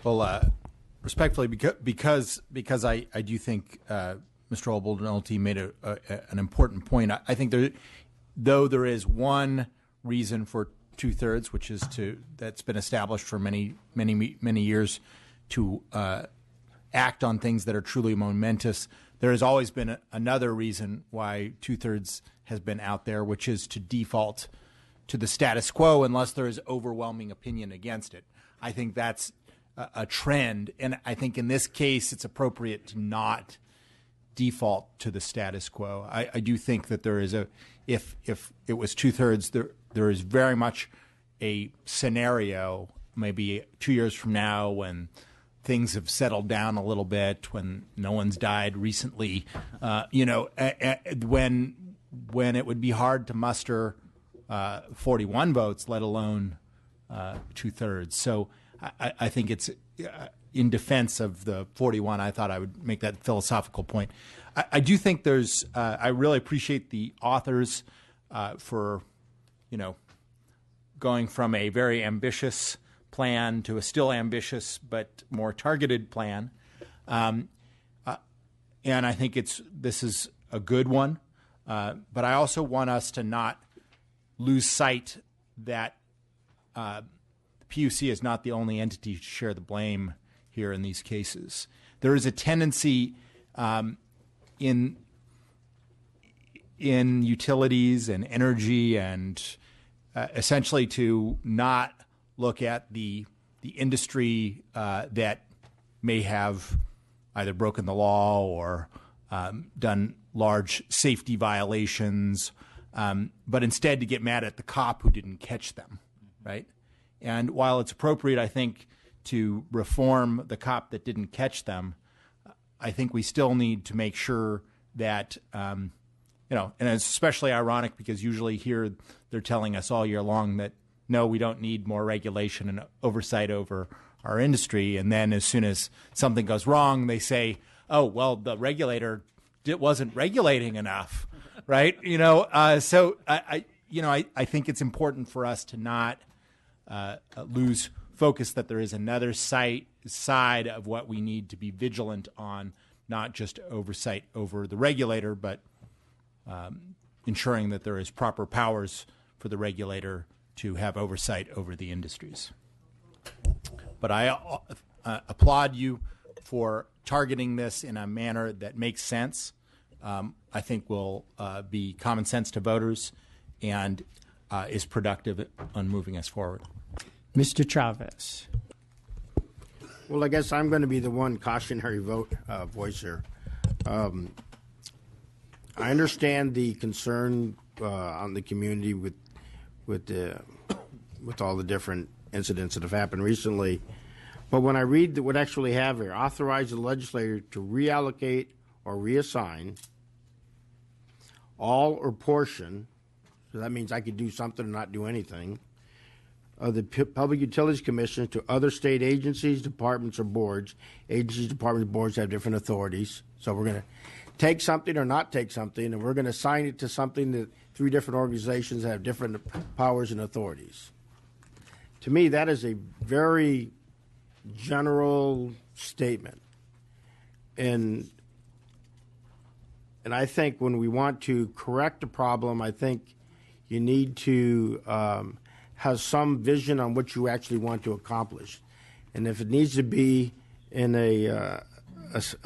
Well, respectfully, because I do think Mr. Oldenolte made an important point. I think though there is one reason for 2/3, which is that's been established for many years to act on things that are truly momentous. There has always been another reason why 2/3 has been out there, which is to default to the status quo unless there is overwhelming opinion against it. I think that's a trend, and I think in this case it's appropriate to not default to the status quo. I do think that there is if it was 2/3, there is very much a scenario maybe 2 years from now when things have settled down a little bit, when no one's died recently, when it would be hard to muster 41 votes, let alone 2/3. So I think it's in defense of the 41. I thought I would make that philosophical point. I do think there's. I really appreciate the authors for, going from a very ambitious plan to a still ambitious but more targeted plan, and I think this is a good one. But I also want us to not lose sight that PUC is not the only entity to share the blame here in these cases. There is a tendency in utilities and energy and essentially to not look at the industry that may have either broken the law or done large safety violations, but instead to get mad at the cop who didn't catch them, right? And while it's appropriate, I think, to reform the cop that didn't catch them, I think we still need to make sure that, and it's especially ironic because usually here they're telling us all year long that, no, we don't need more regulation and oversight over our industry. And then as soon as something goes wrong, they say, oh, well, the regulator wasn't regulating enough, right? So I think it's important for us to not lose focus that there is another side of what we need to be vigilant on, not just oversight over the regulator, but ensuring that there is proper powers for the regulator to have oversight over the industries. But I applaud you for targeting this in a manner that makes sense. I think will be common sense to voters and is productive on moving us forward. Mr. Chavez. Well, I guess I'm going to be the one cautionary voice here. I understand the concern on the community with all the different incidents that have happened recently. But when I read what actually have here, authorize the legislator to reallocate or reassign all or portion, so that means I could do something or not do anything, of the Public Utilities Commission to other state agencies, departments, or boards. Agencies, departments, boards have different authorities. So we're going to take something or not take something, and we're going to assign it to something that 3 different organizations have different powers and authorities. To me, that is a very general statement. And I think when we want to correct a problem, I think you need to have some vision on what you actually want to accomplish. And if it needs to be in a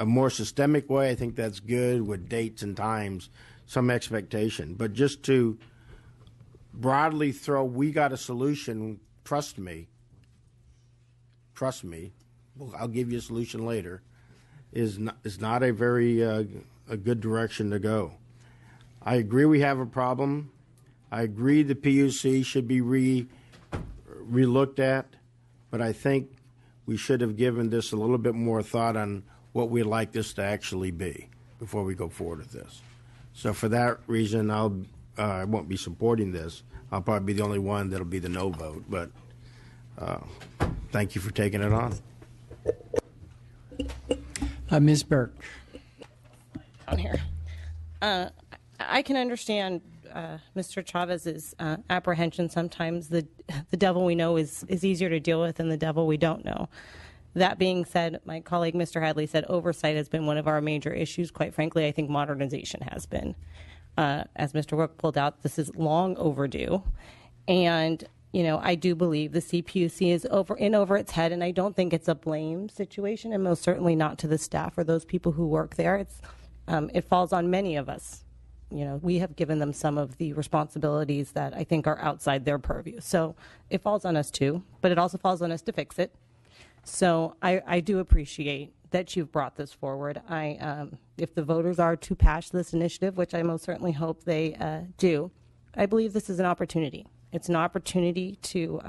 more systemic way, I think that's good with dates and times, some expectation. But just to broadly throw, we got a solution, trust me, I'll give you a solution later, is not a very a good direction to go. I agree we have a problem. I agree the PUC should be re-looked at, but I think we should have given this a little bit more thought on what we'd like this to actually be before we go forward with this. So for that reason, I won't be supporting this. I'll probably be the only one that'll be the no vote, but thank you for taking it on. Ms. Burke. On here. I can understand Mr. Chavez's apprehension. Sometimes the devil we know is easier to deal with than the devil we don't know. That being said, my colleague, Mr. Hadley, said oversight has been one of our major issues. Quite frankly, I think modernization has been. As Mr. Rook pulled out, this is long overdue. And, I do believe the CPUC is over its head, and I don't think it's a blame situation, and most certainly not to the staff or those people who work there. It falls on many of us. We have given them some of the responsibilities that I think are outside their purview. So it falls on us too, but it also falls on us to fix it. So I do appreciate that you've brought this forward. If the voters are to pass this initiative, which I most certainly hope they do, I believe this is an opportunity. It's an opportunity to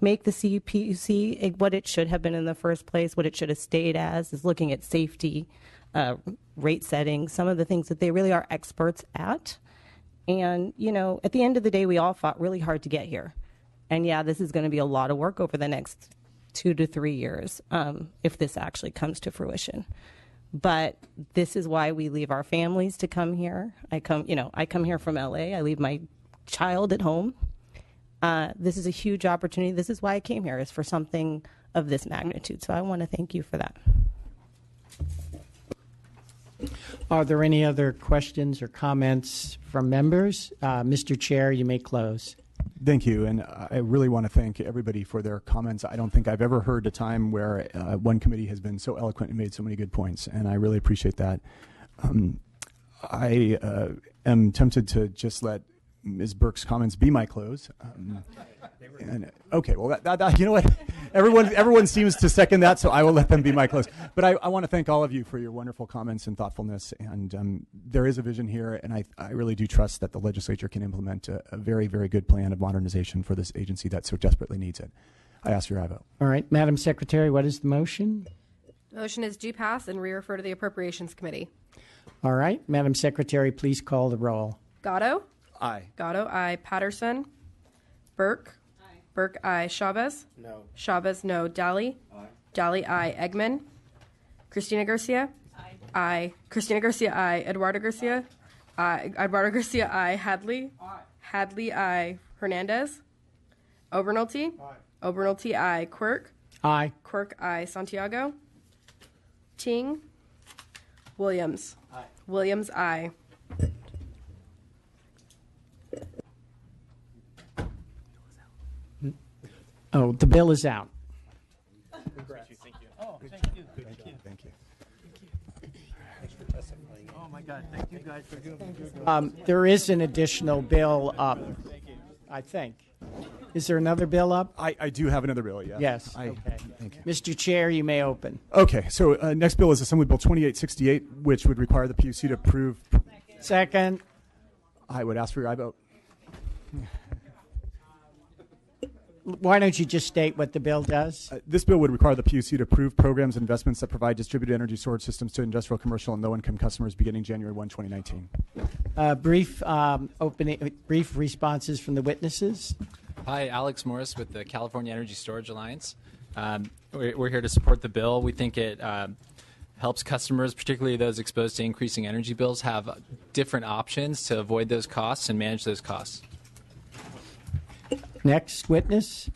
make the CPUC what it should have been in the first place, what it should have stayed as, is looking at safety, rate setting, some of the things that they really are experts at. And, at the end of the day, we all fought really hard to get here. And yeah, this is going to be a lot of work over the next 2 to 3 years if this actually comes to fruition. But this is why we leave our families to come here. I come here from LA. I leave my child at home. This is a huge opportunity. This is why I came here, is for something of this magnitude. So I want to thank you for that. Are there any other questions or comments from members? Mr. Chair, you may close. Thank you, and I really want to thank everybody for their comments. I don't think I've ever heard a time where one committee has been so eloquent and made so many good points, and I really appreciate that. I am tempted to just let Ms. Burke's comments be my close. Okay, well, that, you know what? Everyone seems to second that, so I will let them be my close. But I want to thank all of you for your wonderful comments and thoughtfulness. And there is a vision here, and I really do trust that the legislature can implement a very, very good plan of modernization for this agency that so desperately needs it. I ask for your vote. All right, Madam Secretary, what is the motion? The motion is do pass and re-refer to the Appropriations Committee. All right, Madam Secretary, please call the roll. Gatto? Aye. Gatto, aye. Patterson? Burke? Aye. Burke, aye. Chavez? No. Chavez, no. Daly? Aye. Daly, aye. Eggman? Christina Garcia? Aye. Aye. Christina Garcia, aye. Eduardo Garcia? Aye. Eduardo Garcia, aye. Hadley? Aye. Hadley, aye. Hernandez? Obernolte? Aye. Obernolte, aye. Quirk? Aye. Quirk, aye. Santiago? Ting? Williams? Aye. Williams, aye. Oh, the bill is out. Thank you. Oh, thank you. Thank you. Oh, my God. Thank you guys for doing it. There is an additional bill up, I think. Is there another bill up? I do have another bill, yeah. Yes. Okay. Thank you. Mr. Chair, you may open. Okay, so next bill is Assembly Bill 2868, which would require the PUC to approve. Second. I would ask for your vote. Why don't you just state what the bill does? This bill would require the PUC to approve programs and investments that provide distributed energy storage systems to industrial, commercial, and low-income customers beginning January 1, 2019. Brief responses from the witnesses. Hi, Alex Morris with the California Energy Storage Alliance. We're here to support the bill. We think it helps customers, particularly those exposed to increasing energy bills, have different options to avoid those costs and manage those costs. Next witness.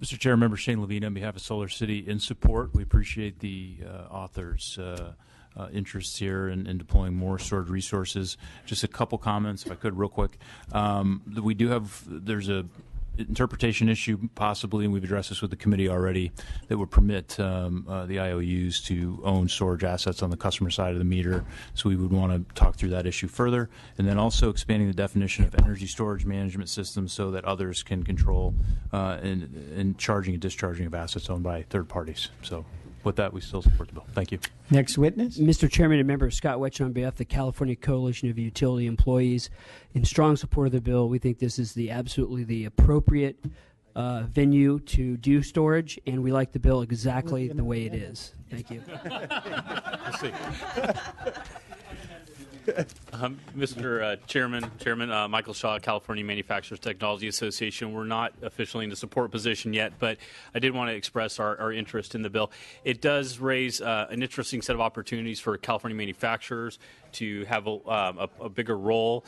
Mr. Chair, Member Shane Levine on behalf of Solar City in support. We appreciate the author's interests here in deploying more storage resources. Just a couple comments, if I could, real quick. We do have, there's a interpretation issue possibly, and we've addressed this with the committee already, that would permit the IOUs to own storage assets on the customer side of the meter. So we would want to talk through that issue further. And then also expanding the definition of energy storage management systems so that others can control and charging and discharging of assets owned by third parties. So with that, we still support the bill. Thank you. Next witness. Mr. Chairman and Member Scott Wetch on behalf of the California Coalition of Utility Employees, in strong support of the bill. We think this is absolutely the appropriate venue to do storage, and we like the bill exactly the way it is. Thank you. Mr. Chairman, Michael Shaw, California Manufacturers Technology Association. We're not officially in the support position yet, but I did want to express our interest in the bill. It does raise an interesting set of opportunities for California manufacturers to have a bigger role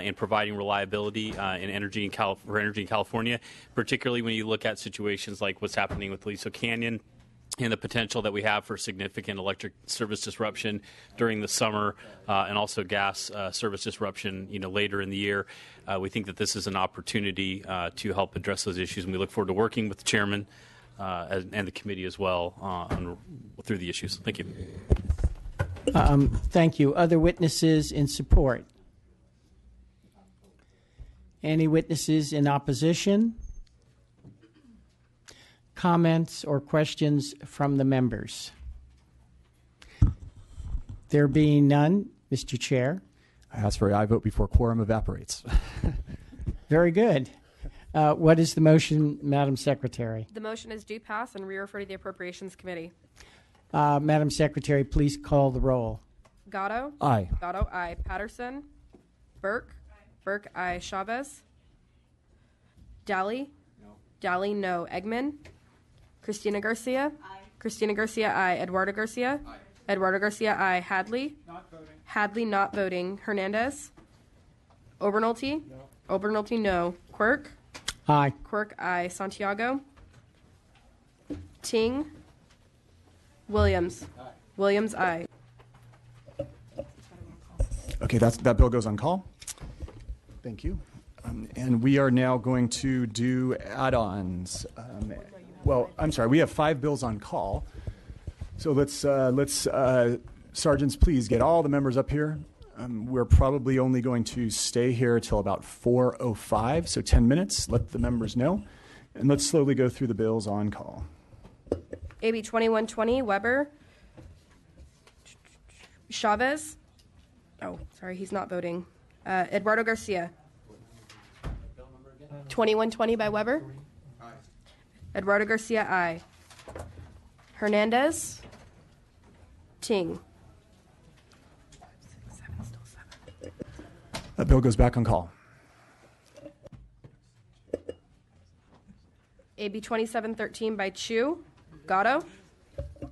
in providing reliability in energy in California, particularly when you look at situations like what's happening with Aliso Canyon. and the potential that we have for significant electric service disruption during the summer and also gas service disruption later in the year. We think that this is an opportunity to help address those issues, and we look forward to working with the chairman and the committee as well through the issues. Thank you. Thank you. Other witnesses in support? Any witnesses in opposition? Comments or questions from the members? There being none, Mr. Chair. I ask for an aye vote before quorum evaporates. Very good. What is the motion, Madam Secretary? The motion is do pass and re-refer to the Appropriations Committee. Madam Secretary, please call the roll. Gatto? Aye. Gatto, aye. Patterson? Burke? Burke, aye. Chavez? Daly? No. Daly, no. Eggman? Christina Garcia? Aye. Christina Garcia, aye. Eduardo Garcia? Aye. Eduardo Garcia, aye. Hadley? Not voting. Hadley, not voting. Hernandez? Obernolte? No. Obernolte, no. Quirk? Aye. Quirk, aye. Santiago? Ting? Williams? Aye. Williams, aye. Okay, that bill goes on call. Thank you. And we are now going to do add-ons. I'm sorry, we have 5 bills on call. So let's sergeants, please get all the members up here. We're probably only going to stay here till about 4:05, so 10 minutes. Let the members know. And let's slowly go through the bills on call. AB 2120, Weber. Chavez. Oh, sorry, he's not voting. Eduardo Garcia. 2120 by Weber. Aye. Eduardo Garcia, aye. Hernandez. Ting. That bill goes back on call. AB 2713 by Chu. Gatto.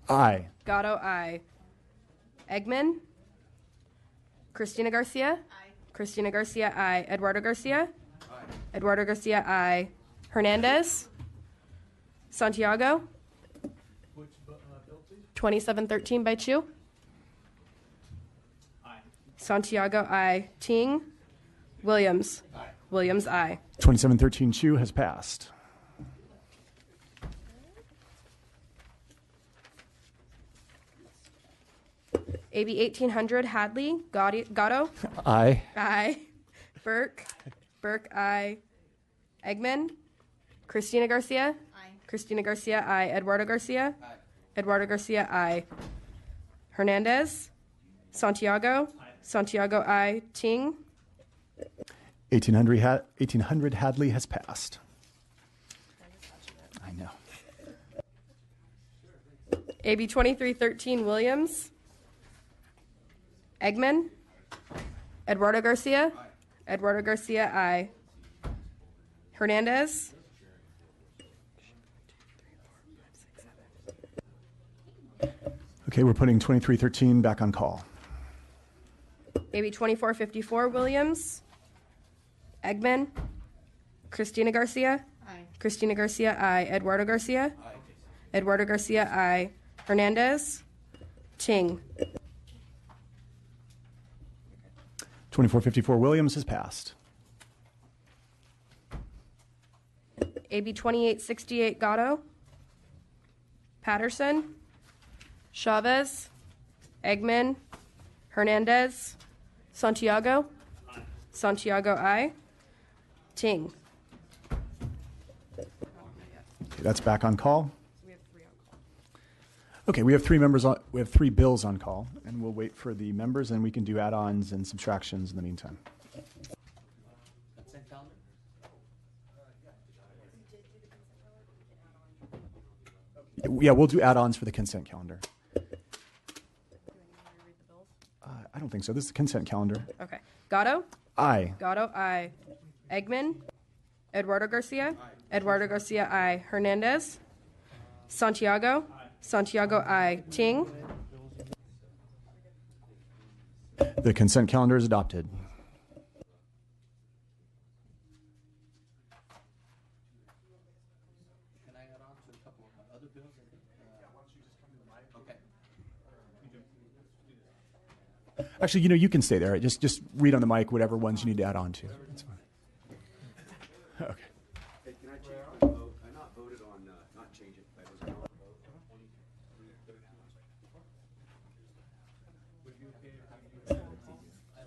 Aye. Gatto, aye. Eggman. Christina Garcia. Aye. Christina Garcia, aye. Eduardo Garcia. Aye. Eduardo Garcia, aye. Hernandez. Santiago. 2713 by Chu. Aye. Santiago, aye. Ting. Williams. Aye. Williams, aye. 2713 Chu has passed. AB 1800 Hadley. Gatto. Aye. Aye. Burke. Burke, aye. Eggman. Christina Garcia. Aye. Christina Garcia, aye. Eduardo Garcia. Aye. Eduardo Garcia, aye. Hernandez. Santiago. Aye. Santiago, aye. Ting. 1800 Hadley has passed. I know. AB 2313 Williams. Eggman. Eduardo Garcia. Aye. Eduardo Garcia, aye. Hernandez. Okay, we're putting 2313 back on call. AB 2454 Williams. Eggman. Christina Garcia. Aye. Christina Garcia, aye. Eduardo Garcia. Aye. Eduardo Garcia, aye. Hernandez. Ting. 2454 Williams has passed. AB 2868 Gatto. Patterson. Chavez. Eggman. Hernandez. Santiago. Aye. Santiago, aye. Ting. Okay, that's back on call. Okay, we have 3 members on, we have 3 bills on call, and we'll wait for the members, and we can do add-ons and subtractions in the meantime. Yeah, we'll do add-ons for the consent calendar. I don't think so. This is the consent calendar. Okay. Gatto. Aye. Gatto, aye. Eggman. Eduardo Garcia. Aye. Eduardo Garcia, aye. Hernandez. Santiago. Aye. Santiago, aye. Ting. The consent calendar is adopted. Can I add on to a couple of other bills? Actually, you can stay there. Just read on the mic whatever ones you need to add on to. That's fine. Okay. Hey, can I change my vote? I not voted on not change it. I was not vote.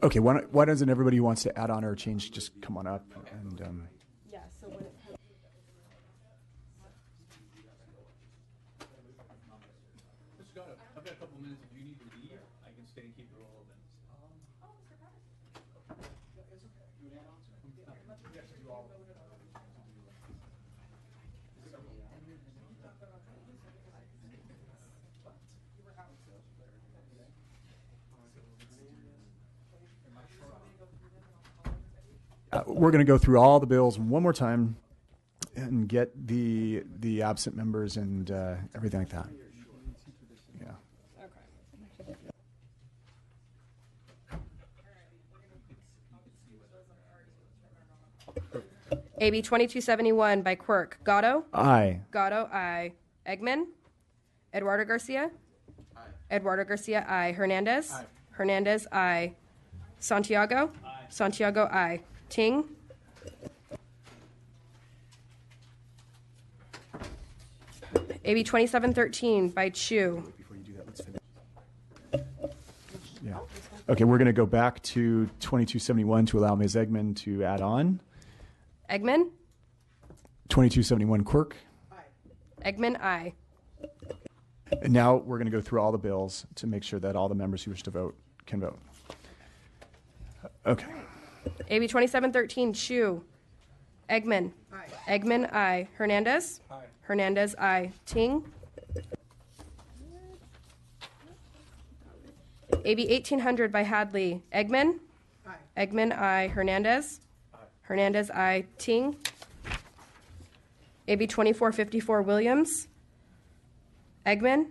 Okay. Why doesn't everybody who wants to add on or change just come on up and? Yeah, so when it I've got a couple minutes. If you need to leave, I can stay and keep it all open. We're going to go through all the bills one more time and get the absent members and everything like that. Yeah. AB 2271 by Quirk. Gatto? Aye. Gatto, aye. Eggman? Eduardo Garcia? Aye. Eduardo Garcia, aye. Hernandez? Aye. Hernandez, aye. Santiago? Aye. Santiago, aye. Ting? AB 2713 by Chu. Before you do that, let's finish. Yeah. Okay, we're going to go back to 2271 to allow Ms. Eggman to add on. Eggman? 2271 Quirk. Eggman, aye. And now we're going to go through all the bills to make sure that all the members who wish to vote can vote. Okay. AB 2713 Chu. Eggman? Aye. Eggman, aye. Hernandez? Aye. Hernandez, aye. Ting? AB 1800 by Hadley. Eggman? Aye. Eggman, aye. Hernandez? Aye. Hernandez, aye. Ting? AB 2454 Williams? Eggman?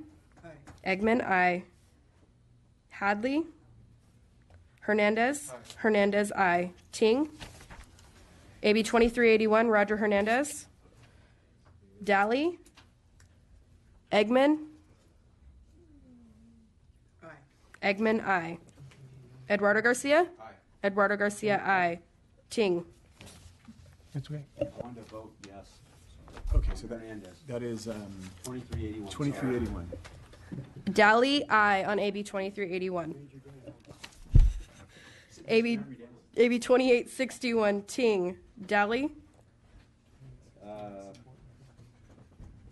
Aye. Eggman, aye. Hadley? Hernandez? Aye. Hernandez, aye. Ting? AB 2381 Roger Hernandez? Daly? Eggman? Aye. Eggman, aye. Eduardo Garcia? Aye. Eduardo Garcia, aye. Ting? That's okay. I wanted to vote yes. Okay, so Hernandez. that is 2381. 2381. Daly, aye on AB 2381. AB 2861 Ting? Daly?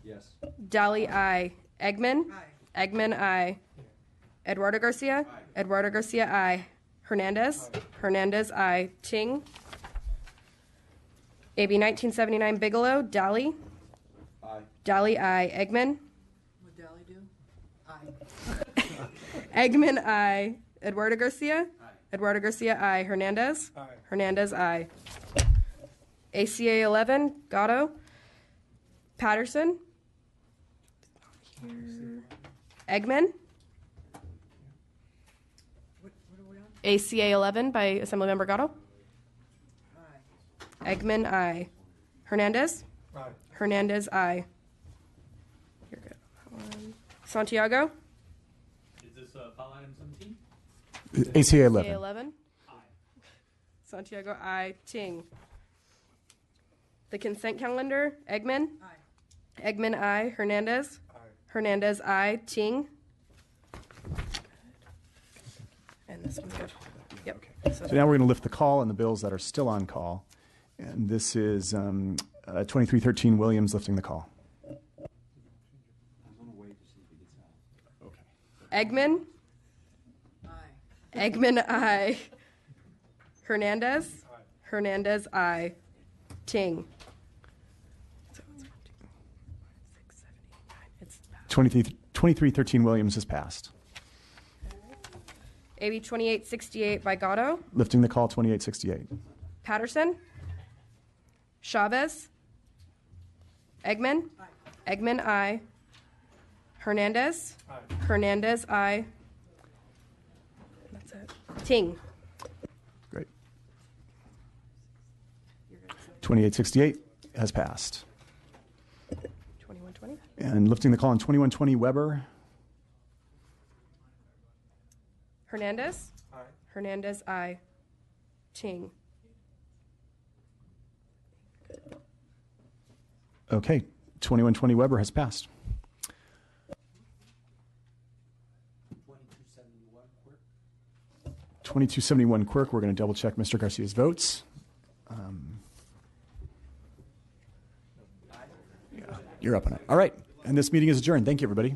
Yes. Daly, aye. Eggman? Aye. Eggman, aye. Eduardo Garcia? Aye. Eduardo Garcia, aye. Hernandez? Aye. Hernandez, aye. Ting? AB 1979 Bigelow? Daly? Aye. Daly, aye. Eggman? What Daly do? Aye. Eggman, aye. Eduardo Garcia? Aye. Eduardo Garcia, aye. Hernandez? Aye. Hernandez, aye. ACA 11, Gatto? Patterson? Eggman? What are we on? ACA 11 by Assemblymember Gatto? Aye. Eggman, aye. Hernandez? Aye. Hernandez, aye. You're good on that one. Santiago? Is this file item 17? ACA 11. ACA 11? Aye. Santiago, aye. Ting? The consent calendar? Eggman? Aye. Eggman, aye. Hernandez? Aye. Hernandez, aye. Ting? And this one's good. Yep. So now we're going to lift the call on the bills that are still on call. And this is 2313 Williams lifting the call. I'm going to wait to see if he gets out. Okay. Eggman? Aye. Eggman, aye. Hernandez? Aye. Hernandez, aye. Ting? So it's 1, 2, 3, 4, 5, 6, 7, 8, 9. It's 2313 Williams has passed. AB 2868 by Gatto. Lifting the call 2868. Patterson? Chavez? Eggman? Aye. Eggman, aye. Hernandez? Aye. Hernandez, aye. That's it. Ting? Great. 2868 has passed. 2120? And lifting the call on 2120 Weber. Hernandez. Aye. Hernandez, aye. Ting. Okay, 2120 Weber has passed. 2271 Quirk, we're going to double check Mr. Garcia's votes. Yeah, you're up on it. All right, and this meeting is adjourned. Thank you, everybody.